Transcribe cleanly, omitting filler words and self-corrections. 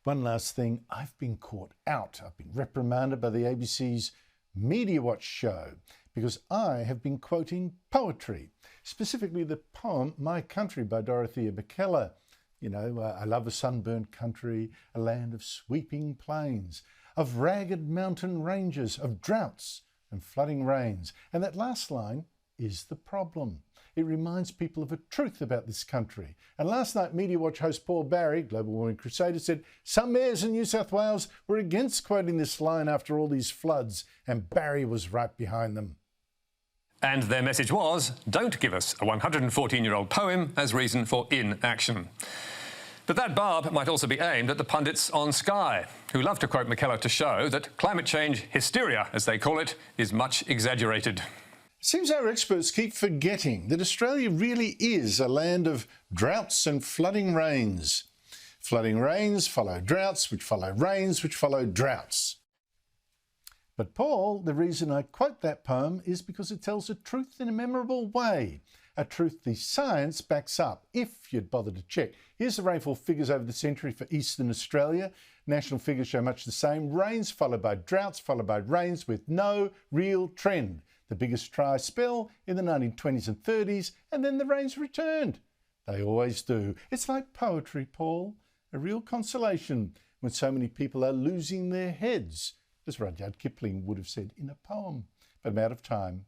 One last thing, I've been caught out. I've been reprimanded by the ABC's Media Watch show because I have been quoting poetry, specifically the poem My Country by Dorothea Buchela. You know, I love a sunburnt country, a land of sweeping plains, of ragged mountain ranges, of droughts and flooding rains. And that last line is the problem. It reminds people of a truth about this country. And last night, Media Watch host Paul Barry, Global Warming Crusader, said some mayors in New South Wales were against quoting this line after all these floods, and Barry was right behind them. And their message was, don't give us a 114-year-old poem as reason for inaction. But that barb might also be aimed at the pundits on Sky, who love to quote Buchela to show that climate change hysteria, as they call it, is much exaggerated. It seems our experts keep forgetting that Australia really is a land of droughts and flooding rains. Flooding rains follow droughts, which follow rains, which follow droughts. But Paul, the reason I quote that poem is because it tells a truth in a memorable way, a truth the science backs up, if you'd bother to check. Here's the rainfall figures over the century for eastern Australia. National figures show much the same. Rains followed by droughts, followed by rains with no real trend. The biggest dry spell in the 1920s and 30s, and then the rains returned. They always do. It's like poetry, Paul, a real consolation when so many people are losing their heads, as Rudyard Kipling would have said in a poem. But I'm out of time.